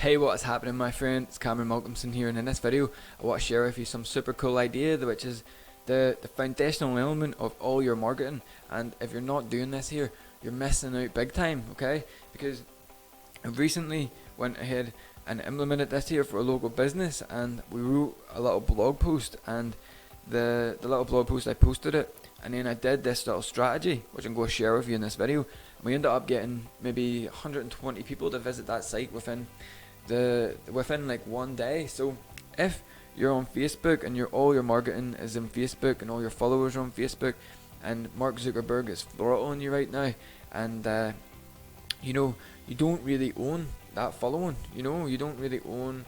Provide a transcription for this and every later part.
Hey, what is happening, my friend? It's Cameron Malcolmson here, and in this video I want to share with you some super cool idea which is the foundational element of all your marketing. And if you're not doing this here, you're missing out big time, okay? Because I recently went ahead and implemented this here for a local business, and we wrote a little blog post, and the little blog post I posted it, and then I did this little strategy which I'm going to share with you in this video. And we ended up getting maybe 120 people to visit that site within like one day. So if you're on Facebook and all your marketing is in Facebook and all your followers are on Facebook, and Mark Zuckerberg is throttling you right now, and you don't really own that following. You don't really own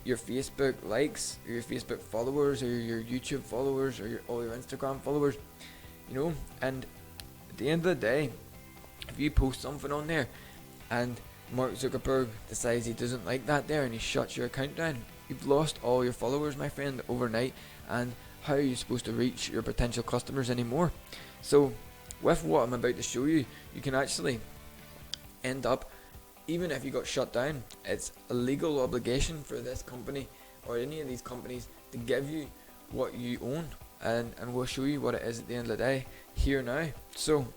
your Facebook likes, or your Facebook followers, or your YouTube followers, or all your Instagram followers. And at the end of the day, if you post something on there and Mark Zuckerberg decides he doesn't like that there and he shuts your account down, you've lost all your followers, my friend, overnight. And how are you supposed to reach your potential customers anymore? So with what I'm about to show you, you can actually end up, even if you got shut down, it's a legal obligation for this company or any of these companies to give you what you own, and we'll show you what it is at the end of the day here now. So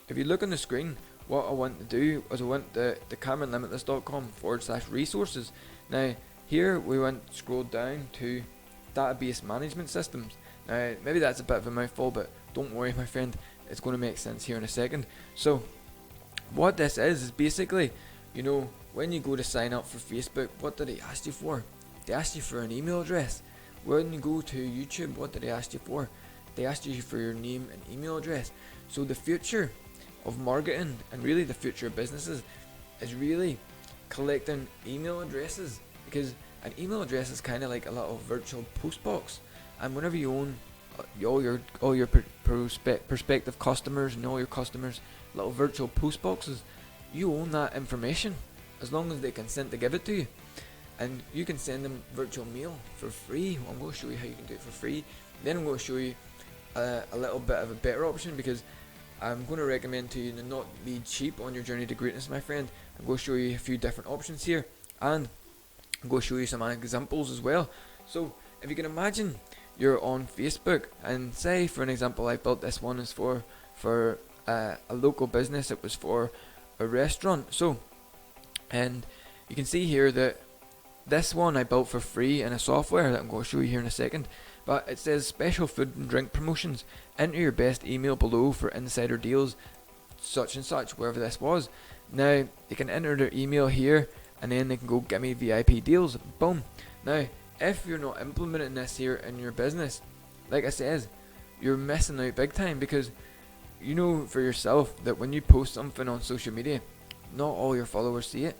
if you look on the screen, what I want to do is I went to CameronLimitless.com/resources. Now here we scrolled down to database management systems. Now maybe that's a bit of a mouthful, but don't worry, my friend, it's going to make sense here in a second. So what this is basically, when you go to sign up for Facebook, what do they ask you for? They ask you for an email address. When you go to YouTube, what do they ask you for? They ask you for your name and email address. So the future of marketing, and really the future of businesses, is really collecting email addresses, because an email address is kind of like a little virtual post box. And whenever you own all your prospective customers and all your customers' little virtual post boxes, you own that information as long as they consent to give it to you. And you can send them virtual mail for free. I'm going to show you how you can do it for free. Then I'm going to show you a little bit of a better option, because I'm going to recommend to you to not be cheap on your journey to greatness, my friend. I'm going to show you a few different options here, and I'm going to show you some examples as well. So if you can imagine you're on Facebook, and say for an example I built this one is for a local business. It was for a restaurant. So, and you can see here that this one I built for free in a software that I'm going to show you here in a second. But it says special food and drink promotions. Enter your best email below for insider deals, such and such, wherever this was. Now they can enter their email here, and then they can go get me VIP deals. Boom. Now if you're not implementing this here in your business, like I said, you're missing out big time, because you know for yourself that when you post something on social media, not all your followers see it.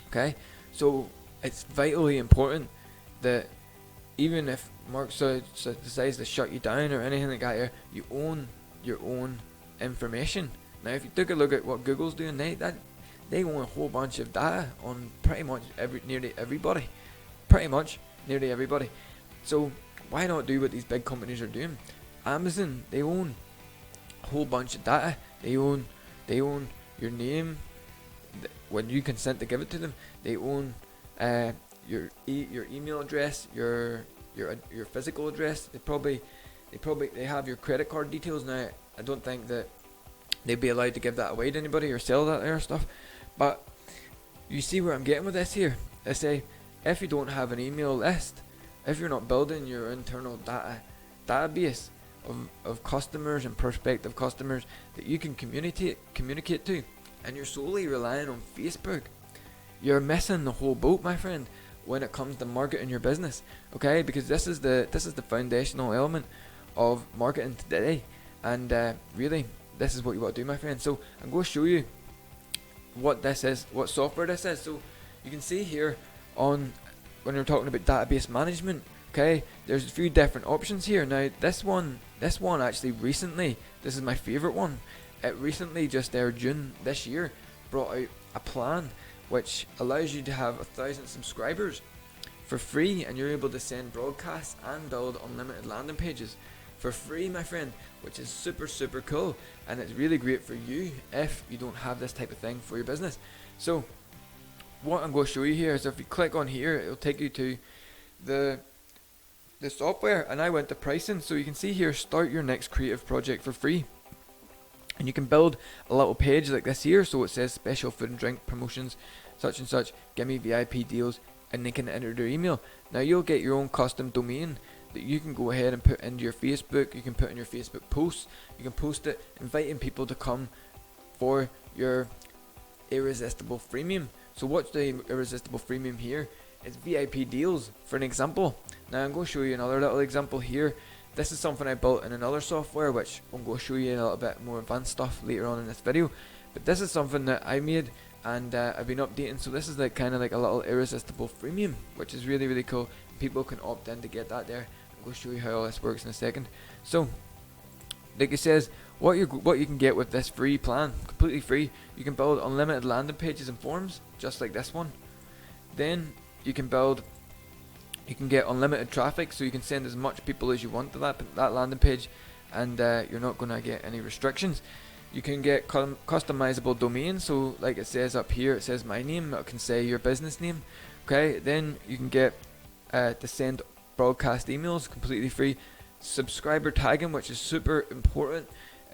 Okay, so it's vitally important that even if Mark decides to shut you down or anything like that, you own your own information. Now if you took a look at what Google's doing, they own a whole bunch of data on pretty much nearly everybody. So why not do what these big companies are doing? Amazon, they own a whole bunch of data. They own your name when you consent to give it to them. They own your email address, your physical address. They have your credit card details. Now I don't think that they'd be allowed to give that away to anybody or sell that there stuff, but you see where I'm getting with this here. I say, if you don't have an email list, if you're not building your internal database of customers and prospective customers that you can communicate to, and you're solely relying on Facebook, you're missing the whole boat, my friend, when it comes to marketing your business. Okay, because this is the foundational element of marketing today, and really this is what you want to do, my friend. So I'm going to show you what this is, what software this is. So you can see here on when you're talking about database management, okay, there's a few different options here. Now this one actually recently, this is my favorite one. It recently, just there June this year, brought out a plan which allows you to have 1,000 subscribers for free, and you're able to send broadcasts and build unlimited landing pages for free, my friend, which is super cool, and it's really great for you if you don't have this type of thing for your business. So what I'm going to show you here is if you click on here, it'll take you to the software, and I went to pricing. So you can see here, start your next creative project for free. And you can build a little page like this here, so it says special food and drink promotions, such and such, give me VIP deals, and they can enter their email. Now you'll get your own custom domain that you can go ahead and put into your Facebook. You can put in your Facebook posts, you can post it, inviting people to come for your irresistible freemium. So what's the irresistible freemium here? It's VIP deals, for an example. Now I'm going to show you another little example here. This is something I built in another software, which I'm going to show you a little bit more advanced stuff later on in this video. But this is something that I made, and I've been updating. So this is like kind of like a little irresistible freemium, which is really, really cool. People can opt in to get that there. I'm going to show you how all this works in a second. So like it says, what you can get with this free plan, completely free, you can build unlimited landing pages and forms, just like this one. Then you can get unlimited traffic, so you can send as much people as you want to that landing page, and you're not going to get any restrictions. You can get customizable domains, so like it says up here, it says my name, it can say your business name. Okay, then you can get to send broadcast emails completely free. Subscriber tagging, which is super important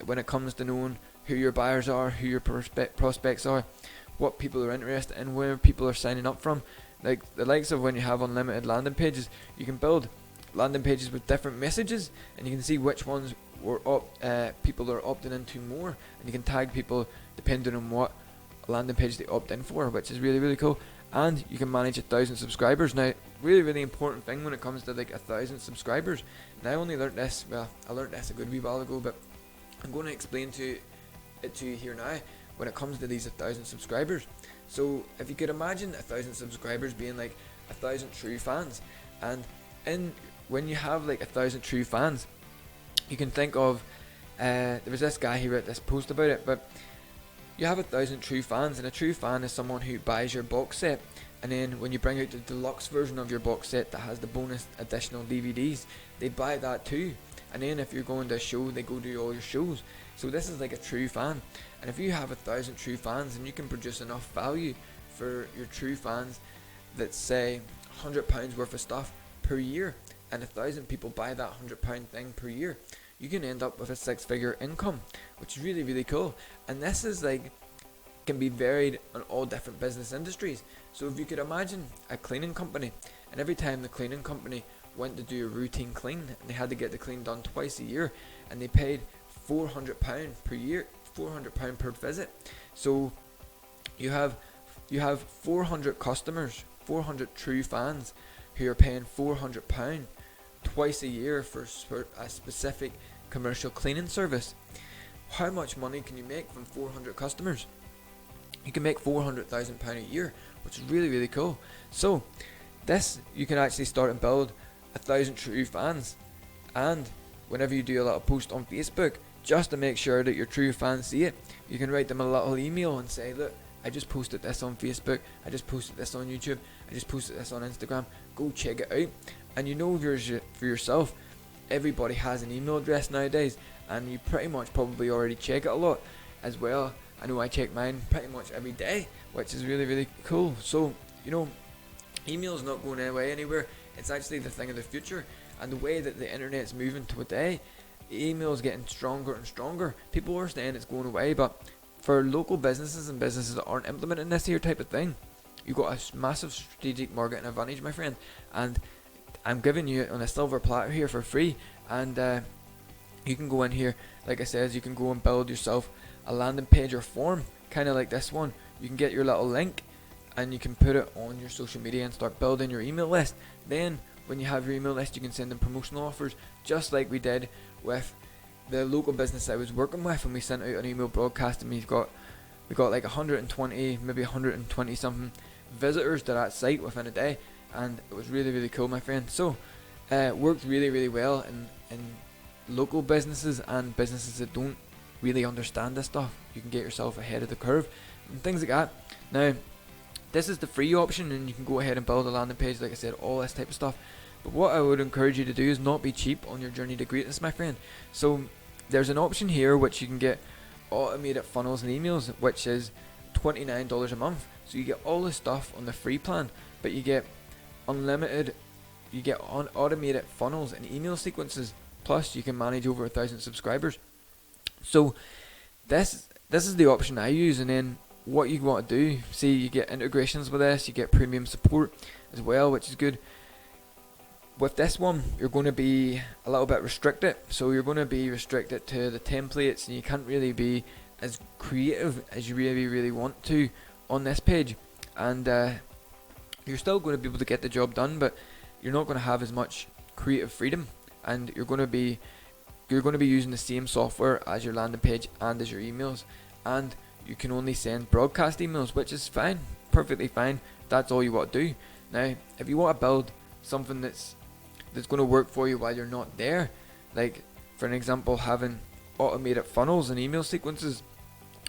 when it comes to knowing who your buyers are, who your prospects are, what people are interested in, where people are signing up from. Like the likes of when you have unlimited landing pages, you can build landing pages with different messages, and you can see which ones people are opting into more, and you can tag people depending on what landing page they opt in for, which is really, really cool. And you can manage 1,000 subscribers. Now, really, really important thing when it comes to like 1,000 subscribers. And I only learned this, well, I learned this a good wee while ago, but I'm going to explain it to you here now when it comes to these 1,000 subscribers. So if you could imagine 1,000 subscribers being like 1,000 true fans, and when you have like 1,000 true fans, you can think of there was this guy who wrote this post about it, but you have 1,000 true fans, and a true fan is someone who buys your box set, and then when you bring out the deluxe version of your box set that has the bonus additional DVDs, they buy that too. And then if you're going to a show, they go to all your shows. So this is like a true fan. And if you have 1,000 true fans, and you can produce enough value for your true fans, that's say £100 worth of stuff per year, and 1,000 people buy that £100 thing per year, you can end up with a 6-figure income, which is really, really cool. And this is like, can be varied on all different business industries. So if you could imagine a cleaning company, and every time the cleaning company went to do a routine clean, and they had to get the clean done twice a year, and they paid £400 per year, £400 per visit. So you have 400 customers, 400 true fans who are paying £400 twice a year for a specific commercial cleaning service. How much money can you make from 400 customers? You can make £400,000 a year, which is really, really cool. So this, you can actually start and build 1,000 true fans, and whenever you do a little post on Facebook, just to make sure that your true fans see it, you can write them a little email and say, look, I just posted this on Facebook, I just posted this on YouTube, I just posted this on Instagram, go check it out. And you know for yourself, everybody has an email address nowadays, and you pretty much probably already check it a lot as well. I know I check mine pretty much every day, which is really, really cool. So, you know, email is not going away anywhere. It's actually the thing of the future, and the way that the internet's moving today, email is getting stronger and stronger. People are saying it's going away, but for local businesses and businesses that aren't implementing this here type of thing, you've got a massive strategic marketing advantage, my friend, and I'm giving you it on a silver platter here for free. And you can go in here, like I said, you can go and build yourself a landing page or form, kind of like this one. You can get your little link, and you can put it on your social media and start building your email list. Then when you have your email list, you can send them promotional offers, just like we did with the local business I was working with, and we sent out an email broadcast, and we got like 120, maybe 120 something visitors to that site within a day, and it was really, really cool, my friend. So it worked really, really well in local businesses and businesses that don't really understand this stuff. You can get yourself ahead of the curve and things like that. Now, this is the free option, and you can go ahead and build a landing page, like I said, all this type of stuff. But what I would encourage you to do is not be cheap on your journey to greatness, my friend. So there's an option here which you can get automated funnels and emails, which is $29 a month. So you get all the stuff on the free plan, but you get unlimited, you get automated funnels and email sequences, plus you can manage over 1,000 subscribers. So this is the option I use. And then what you want to do, see, you get integrations with this, you get premium support as well, which is good. With this one, you're going to be a little bit restricted. So you're going to be restricted to the templates, and you can't really be as creative as you really want to on this page. And you're still going to be able to get the job done, but you're not going to have as much creative freedom, and you're going to be using the same software as your landing page and as your emails, and you can only send broadcast emails, which is fine, perfectly fine. That's all you want to do. Now, if you want to build something that's going to work for you while you're not there, like for an example, having automated funnels and email sequences,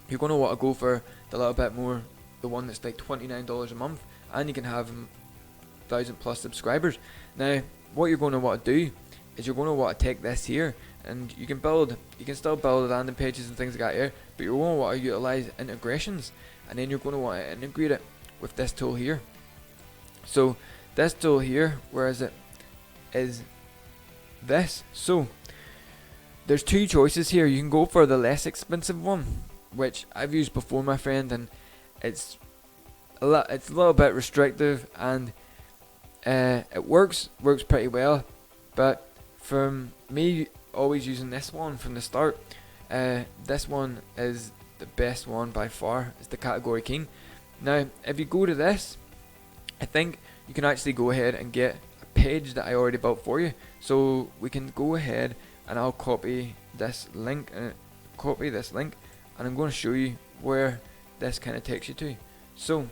you're going to want to go for the little bit more, the one that's like $29 a month, and you can have 1,000 plus subscribers. Now, what you're going to want to do is you're going to want to take this here, and you can still build landing pages and things like that here, but you're going to want to utilize integrations, and then you're going to want to integrate it with this tool here. So this tool here, where is it? Is this. So there's two choices here. You can go for the less expensive one, which I've used before, my friend, and it's a little bit restrictive, and it works pretty well. But from me always using this one from the start, this one is the best one by far. It's the category king. Now, if you go to this, I think you can actually go ahead and get a page that I already built for you. So we can go ahead, and I'll copy this link, and I'm going to show you where this kind of takes you to. So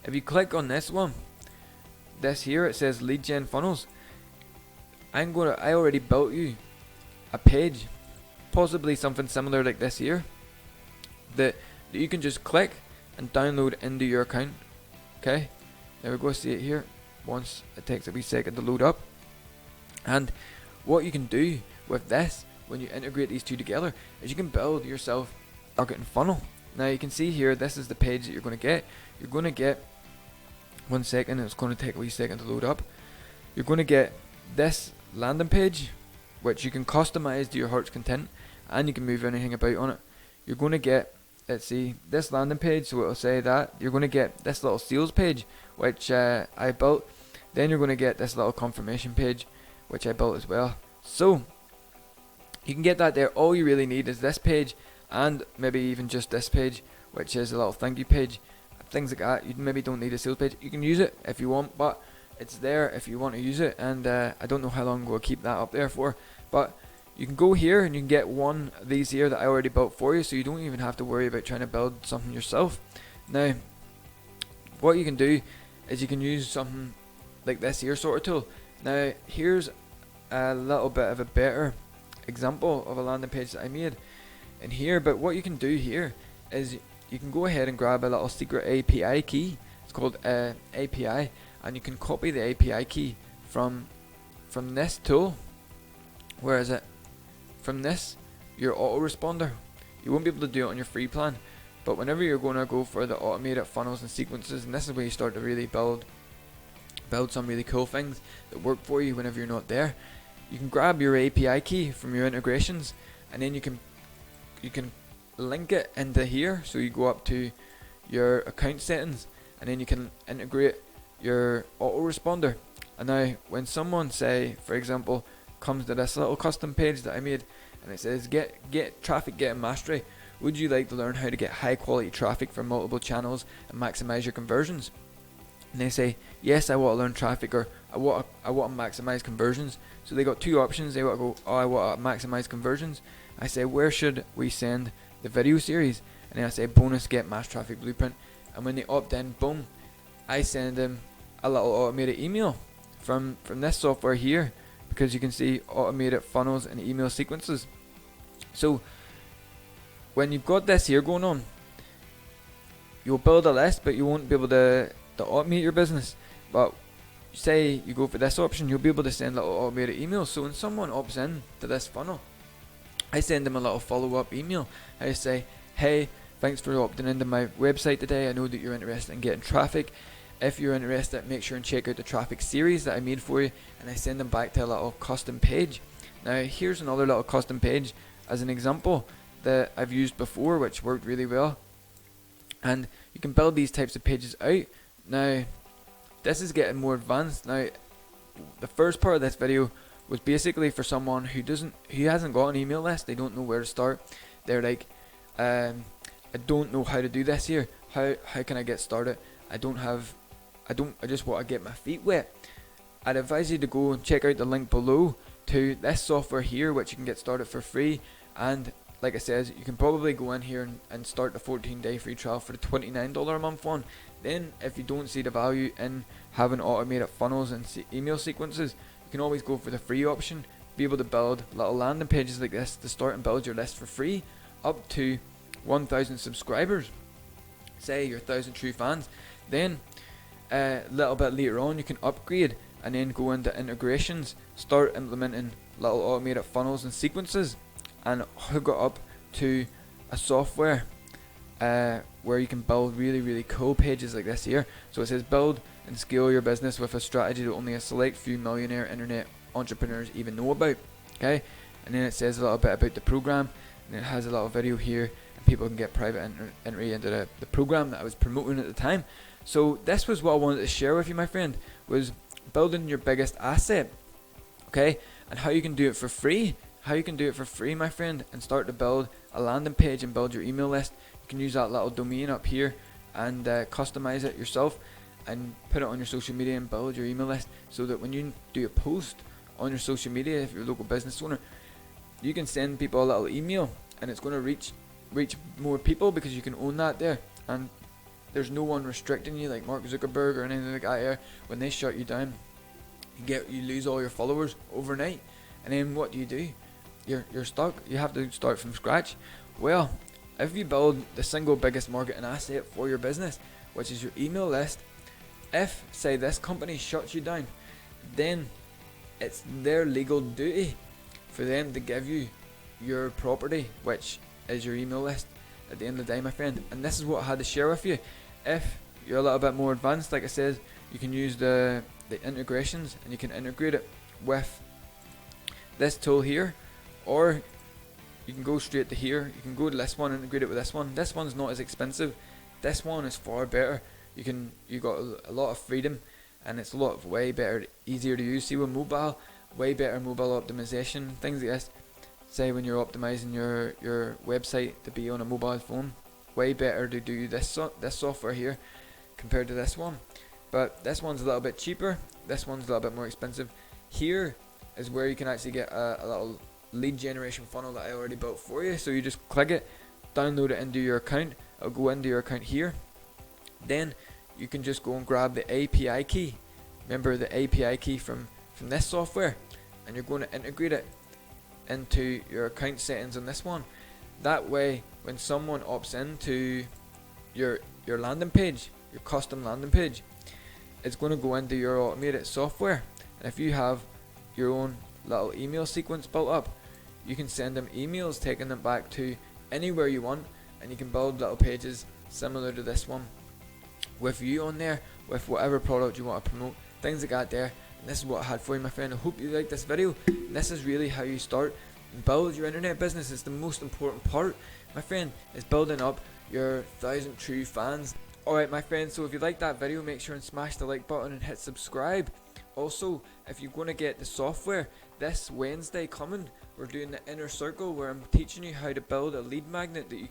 if you click on this one, this here, it says lead gen funnels. I already built you a page, possibly something similar like this here, that you can just click and download into your account. Okay, there we go, see it here. Once it takes a wee second to load up. And what you can do with this, when you integrate these two together, is you can build yourself a targeting funnel. Now you can see here, this is the page that you're going to get. You're going to get, one second, it's going to take a wee second to load up. You're going to get this landing page, which you can customize to your heart's content, and you can move anything about on it. You're going to get, let's see, this landing page, so it'll say that. You're going to get this little sales page, which I built. Then you're going to get this little confirmation page, which I built as well. So you can get that there. All you really need is this page, and maybe even just this page, which is a little thank you page, things like that. You maybe don't need a sales page. You can use it if you want, but it's there if you want to use it. And I don't know how long we'll keep that up there for, but you can go here and you can get one of these here that I already built for you, so you don't even have to worry about trying to build something yourself. Now, what you can do is you can use something like this here sort of tool. Now, here's a little bit of a better example of a landing page that I made in here. But what you can do here is you can go ahead and grab a little secret API key. It's called API, and you can copy the API key from this tool. Where is it? From this, your autoresponder. You won't be able to do it on your free plan, but whenever you're going to go for the automated funnels and sequences, and this is where you start to really build some really cool things that work for you whenever you're not there. You can grab your API key from your integrations, and then you can link it into here. So you go up to your account settings, and then you can integrate your autoresponder. And now when someone, say for example, comes to this little custom page that I made, and it says get traffic getting mastery, would you like to learn how to get high quality traffic from multiple channels and maximize your conversions? And they say yes, I want to learn traffic, or I want to maximize conversions. So they got two options. They want to go, oh, I want to maximize conversions. I say, where should we send the video series? And then I say bonus get mass traffic blueprint. And when they opt in, boom, I send them a little automated email from this software here, because you can see automated funnels and email sequences. So when you've got this here going on, you'll build a list, but you won't be able to automate your business. But say you go for this option, you'll be able to send little automated emails. So when someone opts in to this funnel, I send them a little follow-up email. I say, hey, thanks for opting into my website today. I know that you're interested in getting traffic. If you're interested, make sure and check out the traffic series that I made for you, and I send them back to a little custom page. Now here's another little custom page as an example that I've used before, which worked really well. And you can build these types of pages out. Now this is getting more advanced. Now the first part of this video was basically for someone who hasn't got an email list. They don't know where to start. They're like, I don't know how to do this here. How can I get started? I just want to get my feet wet. I'd advise you to go and check out the link below to this software here, which you can get started for free. And like I said, you can probably go in here and start the 14-day free trial for the $29 a month one. Then if you don't see the value in having automated funnels and email sequences, you can always go for the free option. Be able to build little landing pages like this to start and build your list for free up to 1,000 subscribers. Say your 1,000 true fans. Then a little bit later on you can upgrade and then go into integrations, start implementing little automated funnels and sequences, and hook it up to a software where you can build really cool pages like this here. So it says build and scale your business with a strategy that only a select few millionaire internet entrepreneurs even know about. Okay, and then it says a little bit about the program, and it has a little video here, and people can get private entry into the program that I was promoting at the time. So this was what I wanted to share with you, my friend, was building your biggest asset. Okay, and how you can do it for free. How you can do it for free, my friend, and start to build a landing page and build your email list. You can use that little domain up here and customize it yourself and put it on your social media and build your email list, so that when you do a post on your social media, if you're a local business owner, you can send people a little email and it's going to reach more people because you can own that there, and there's no one restricting you like Mark Zuckerberg or anything like that here. When they shut you down, you lose all your followers overnight, and then what do? You're stuck. You have to start from scratch. Well, if you build the single biggest marketing asset for your business, which is your email list, if say this company shuts you down, then it's their legal duty for them to give you your property, which is your email list at the end of the day, my friend. And this is what I had to share with you. If you're a little bit more advanced, like I said, you can use the integrations, and you can integrate it with this tool here, or you can go straight to here. You can go to this one, integrate it with this one. This one's not as expensive. This one is far better. You got a lot of freedom, and it's a lot of way better, easier to use. See, with mobile, way better mobile optimization, things like this. Say when you're optimizing your website to be on a mobile phone, way better to do this software here compared to this one. But this one's a little bit cheaper. This one's a little bit more expensive. Here is where you can actually get a little lead generation funnel that I already built for you. So you just click it, download it into your account. It'll go into your account here. Then you can just go and grab the API key. Remember the API key from this software, and you're going to integrate it into your account settings on this one. That way, when someone opts into your landing page, your custom landing page, it's going to go into your automated software. And if you have your own little email sequence built up, you can send them emails taking them back to anywhere you want, and you can build little pages similar to this one with you on there, with whatever product you want to promote, things like that there. And this is what I had for you, my friend. I hope you liked this video. And this is really how you start and build your internet business. It's the most important part, my friend, is building up your 1,000 true fans. Alright, my friend, so if you liked that video, make sure and smash the like button and hit subscribe. Also, if you're going to get the software, this Wednesday coming, we're doing the inner circle, where I'm teaching you how to build a lead magnet that you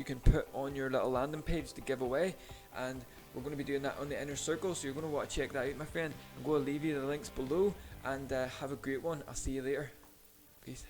can put on your little landing page to give away. And we're going to be doing that on the inner circle, so you're going to want to check that out, my friend. I'm going to leave you the links below, and have a great one. I'll see you later. Peace.